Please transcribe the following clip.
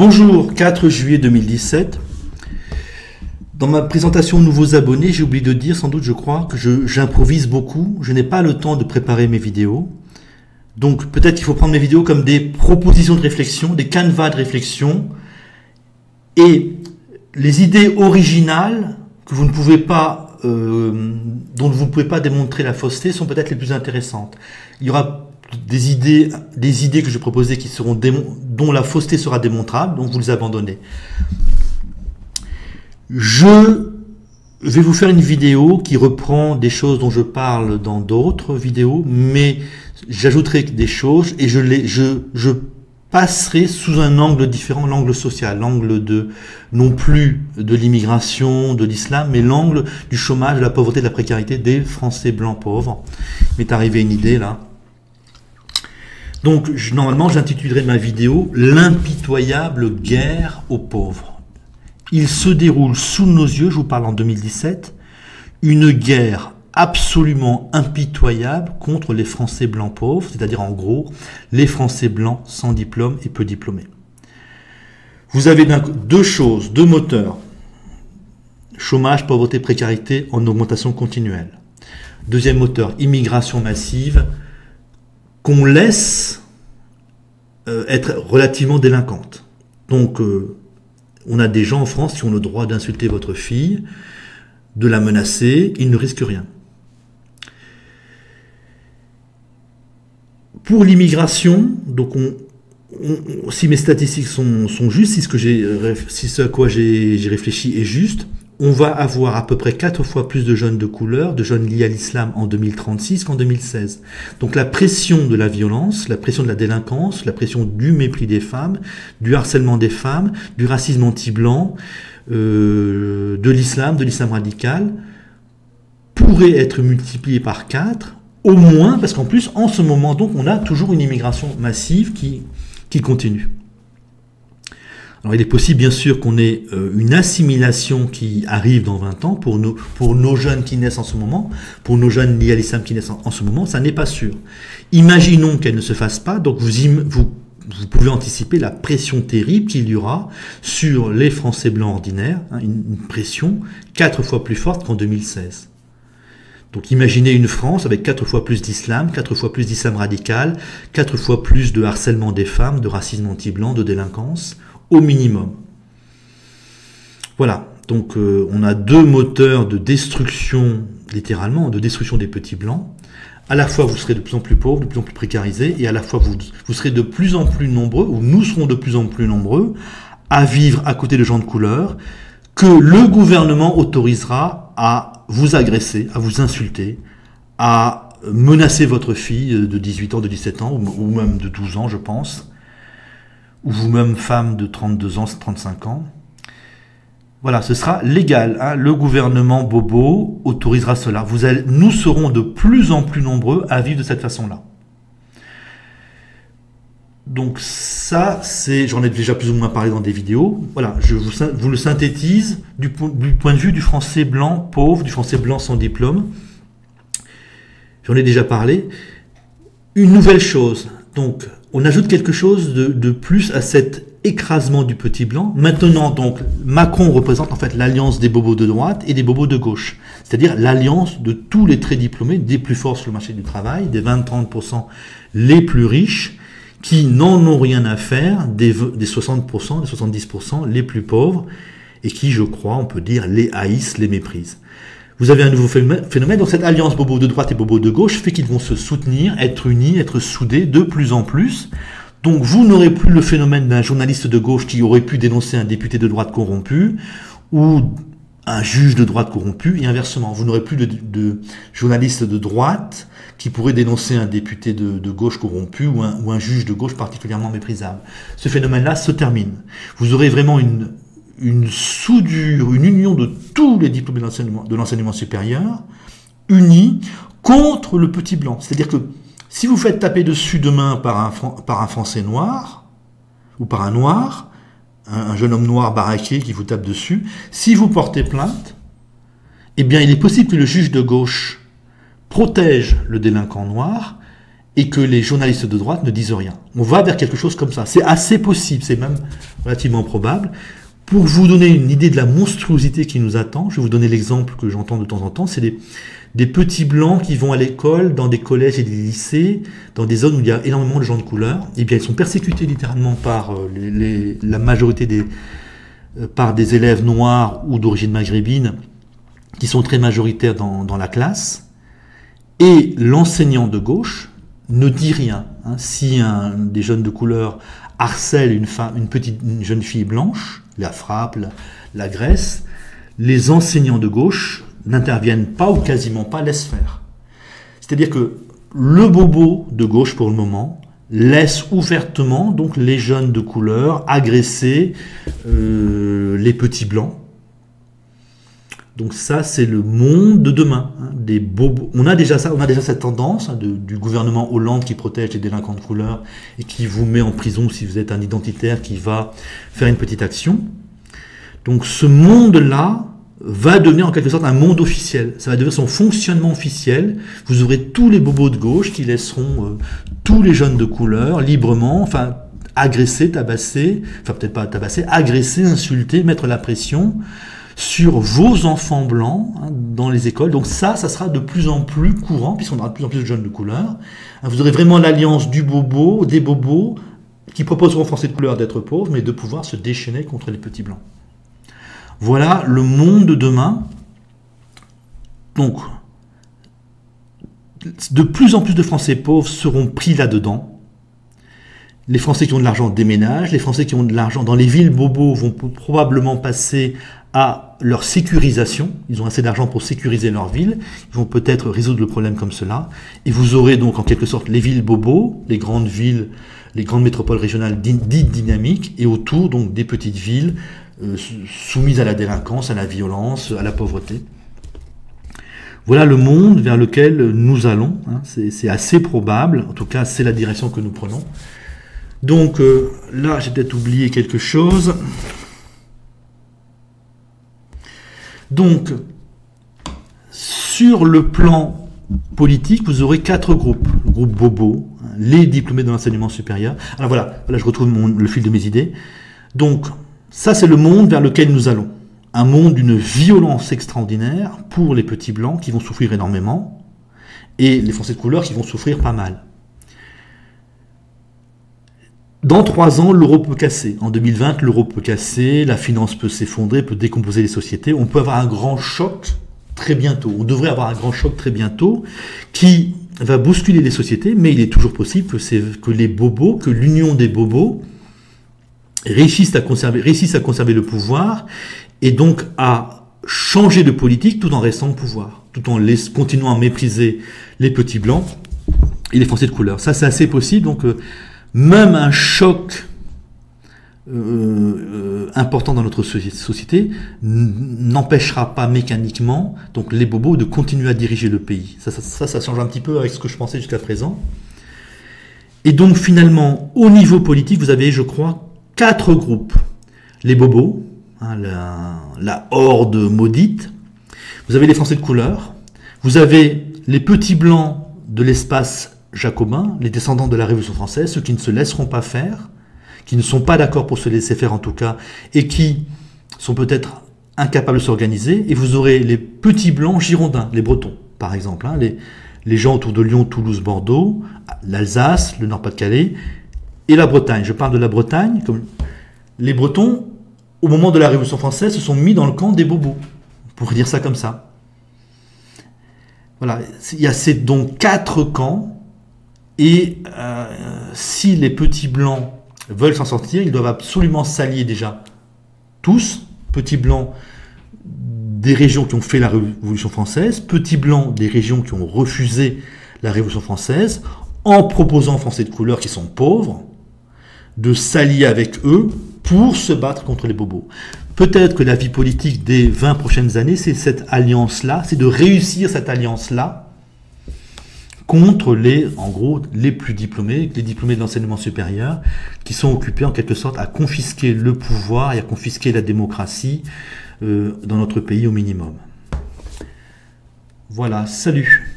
Bonjour, 4 juillet 2017. Dans ma présentation de nouveaux abonnés, j'ai oublié de dire, sans doute je crois, que j'improvise beaucoup. Je n'ai pas le temps de préparer mes vidéos. Donc peut-être qu'il faut prendre mes vidéos comme des propositions de réflexion, des canevas de réflexion. Et les idées originales que vous ne pouvez pas, dont vous ne pouvez pas démontrer la fausseté sont peut-être les plus intéressantes. Il y aura des idées que je vais proposer qui seront dont la fausseté sera démontrable, donc vous les abandonnez. Je vais vous faire une vidéo qui reprend des choses dont je parle dans d'autres vidéos, mais j'ajouterai des choses et je passerai sous un angle différent, l'angle social, l'angle non plus de l'immigration, de l'islam, mais l'angle du chômage, de la pauvreté, de la précarité des Français blancs pauvres. Il m'est arrivé une idée là. Donc, normalement, j'intitulerai ma vidéo « L'impitoyable guerre aux pauvres ». Il se déroule sous nos yeux, je vous parle en 2017, une guerre absolument impitoyable contre les Français blancs pauvres, c'est-à-dire en gros, les Français blancs sans diplôme et peu diplômés. Vous avez deux choses, deux moteurs. Chômage, pauvreté, précarité en augmentation continuelle. Deuxième moteur, immigration massive, qu'on laisse être relativement délinquante. Donc, on a des gens en France qui ont le droit d'insulter votre fille, de la menacer, ils ne risquent rien. Pour l'immigration, donc si mes statistiques sont justes, si ce à quoi j'ai réfléchi est juste, on va avoir à peu près 4 fois plus de jeunes de couleur, de jeunes liés à l'islam en 2036 qu'en 2016. Donc la pression de la violence, la pression de la délinquance, la pression du mépris des femmes, du harcèlement des femmes, du racisme anti-blanc, de l'islam radical, pourrait être multipliée par 4, au moins, parce qu'en plus, en ce moment, donc, on a toujours une immigration massive qui continue. Alors il est possible bien sûr qu'on ait une assimilation qui arrive dans 20 ans pour nos jeunes qui naissent en ce moment, pour nos jeunes liés à l'islam qui naissent en ce moment, ça n'est pas sûr. Imaginons qu'elle ne se fasse pas, donc vous pouvez anticiper la pression terrible qu'il y aura sur les Français blancs ordinaires, hein, une pression 4 fois plus forte qu'en 2016. Donc imaginez une France avec 4 fois plus d'islam, 4 fois plus d'islam radical, 4 fois plus de harcèlement des femmes, de racisme anti-blanc, de délinquance, au minimum. Voilà, donc on a deux moteurs de destruction, littéralement, de destruction des petits blancs. À la fois vous serez de plus en plus pauvres, de plus en plus précarisés, et à la fois vous serez de plus en plus nombreux, ou nous serons de plus en plus nombreux, à vivre à côté de gens de couleur, que le gouvernement autorisera à vous agresser, à vous insulter, à menacer votre fille de 18 ans, de 17 ans, ou même de 12 ans, je pense, ou vous-même femme de 32 ans, 35 ans. Voilà, ce sera légal. Hein. Le gouvernement bobo autorisera cela. Nous serons de plus en plus nombreux à vivre de cette façon-là. Donc ça, j'en ai déjà plus ou moins parlé dans des vidéos. Voilà, je vous le synthétise du point de vue du Français blanc pauvre, du Français blanc sans diplôme. J'en ai déjà parlé. Une nouvelle chose, donc, on ajoute quelque chose de plus à cet écrasement du petit blanc. Maintenant, donc, Macron représente en fait l'alliance des bobos de droite et des bobos de gauche. C'est-à-dire l'alliance de tous les très diplômés, des plus forts sur le marché du travail, des 20-30% les plus riches, qui n'en ont rien à faire des 60%, des 70% les plus pauvres, et qui, je crois, on peut dire, les haïssent, les méprisent. Vous avez un nouveau phénomène, donc cette alliance bobo de droite et bobo de gauche fait qu'ils vont se soutenir, être unis, être soudés de plus en plus. Donc vous n'aurez plus le phénomène d'un journaliste de gauche qui aurait pu dénoncer un député de droite corrompu, ou un juge de droite corrompu, et inversement. Vous n'aurez plus de journaliste de droite qui pourrait dénoncer un député de gauche corrompu, ou un juge de gauche particulièrement méprisable. Ce phénomène-là se termine. Vous aurez vraiment une soudure, une union de tous les diplômés de l'enseignement supérieur, unis contre le petit blanc. C'est-à-dire que si vous faites taper dessus demain par un Français noir, ou par un noir, un jeune homme noir baraqué qui vous tape dessus, si vous portez plainte, eh bien il est possible que le juge de gauche protège le délinquant noir et que les journalistes de droite ne disent rien. On va vers quelque chose comme ça. C'est assez possible, c'est même relativement probable. Pour vous donner une idée de la monstruosité qui nous attend, je vais vous donner l'exemple que j'entends de temps en temps, c'est des petits blancs qui vont à l'école, dans des collèges et des lycées, dans des zones où il y a énormément de gens de couleur. Eh bien, ils sont persécutés littéralement par la majorité par des élèves noirs ou d'origine maghrébine, qui sont très majoritaires dans la classe. Et l'enseignant de gauche ne dit rien. Hein. Si des jeunes de couleur harcèlent une jeune fille blanche, la frappe, l'agresse, les enseignants de gauche n'interviennent pas ou quasiment pas, laissent faire. C'est-à-dire que le bobo de gauche, pour le moment, laisse ouvertement donc les jeunes de couleur agresser les petits blancs. Donc ça, c'est le monde de demain, hein, des bobos. On a déjà cette tendance hein, du gouvernement Hollande qui protège les délinquants de couleur et qui vous met en prison si vous êtes un identitaire qui va faire une petite action. Donc ce monde-là va devenir en quelque sorte un monde officiel. Ça va devenir son fonctionnement officiel. Vous aurez tous les bobos de gauche qui laisseront tous les jeunes de couleur librement, enfin agresser, tabasser, enfin peut-être pas tabasser, agresser, insulter, mettre la pression sur vos enfants blancs hein, dans les écoles. Donc ça sera de plus en plus courant, puisqu'on aura de plus en plus de jeunes de couleur. Vous aurez vraiment l'alliance du bobo, des bobos, qui proposeront aux Français de couleur d'être pauvres, mais de pouvoir se déchaîner contre les petits blancs. Voilà le monde de demain. Donc, de plus en plus de Français pauvres seront pris là-dedans. Les Français qui ont de l'argent déménagent, les Français qui ont de l'argent dans les villes bobos vont probablement passer à leur sécurisation. Ils ont assez d'argent pour sécuriser leur ville. Ils vont peut-être résoudre le problème comme cela. Et vous aurez donc en quelque sorte les villes bobos, les grandes villes, les grandes métropoles régionales dites dynamiques, et autour donc des petites villes soumises à la délinquance, à la violence, à la pauvreté. Voilà le monde vers lequel nous allons. Hein. C'est assez probable. En tout cas, c'est la direction que nous prenons. Donc là, j'ai peut-être oublié quelque chose. Donc, sur le plan politique, vous aurez 4 groupes. Le groupe Bobo, hein, les diplômés de l'enseignement supérieur. Alors voilà, je retrouve le fil de mes idées. Donc, ça c'est le monde vers lequel nous allons. Un monde d'une violence extraordinaire pour les petits blancs qui vont souffrir énormément et les Français de couleur qui vont souffrir pas mal. Dans 3 ans, l'euro peut casser. En 2020, l'euro peut casser, la finance peut s'effondrer, peut décomposer les sociétés. On peut avoir un grand choc très bientôt. On devrait avoir un grand choc très bientôt qui va bousculer les sociétés, mais il est toujours possible que les bobos, que l'union des bobos réussissent à conserver le pouvoir et donc à changer de politique tout en restant au pouvoir, tout en continuant à mépriser les petits blancs et les Français de couleur. Ça, c'est assez possible. Donc, même un choc important dans notre société n'empêchera pas mécaniquement donc les bobos de continuer à diriger le pays. Ça change un petit peu avec ce que je pensais jusqu'à présent. Et donc finalement, au niveau politique, vous avez, je crois, 4 groupes. Les bobos, hein, la horde maudite. Vous avez les Français de couleur. Vous avez les petits blancs de l'espace jacobins, les descendants de la Révolution française, ceux qui ne se laisseront pas faire, qui ne sont pas d'accord pour se laisser faire en tout cas, et qui sont peut-être incapables de s'organiser. Et vous aurez les petits blancs girondins, les Bretons, par exemple, hein, les gens autour de Lyon, Toulouse, Bordeaux, l'Alsace, le Nord-Pas-de-Calais, et la Bretagne. Je parle de la Bretagne, comme les Bretons, au moment de la Révolution française, se sont mis dans le camp des bobos, pour dire ça comme ça. Voilà, il y a donc 4 camps. Et si les petits blancs veulent s'en sortir, ils doivent absolument s'allier déjà, tous, petits blancs des régions qui ont fait la Révolution française, petits blancs des régions qui ont refusé la Révolution française, en proposant aux Français de couleur qui sont pauvres, de s'allier avec eux pour se battre contre les bobos. Peut-être que la vie politique des 20 prochaines années, c'est cette alliance-là, c'est de réussir cette alliance-là, contre en gros, les plus diplômés, les diplômés de l'enseignement supérieur, qui sont occupés en quelque sorte à confisquer le pouvoir et à confisquer la démocratie dans notre pays au minimum. Voilà, salut!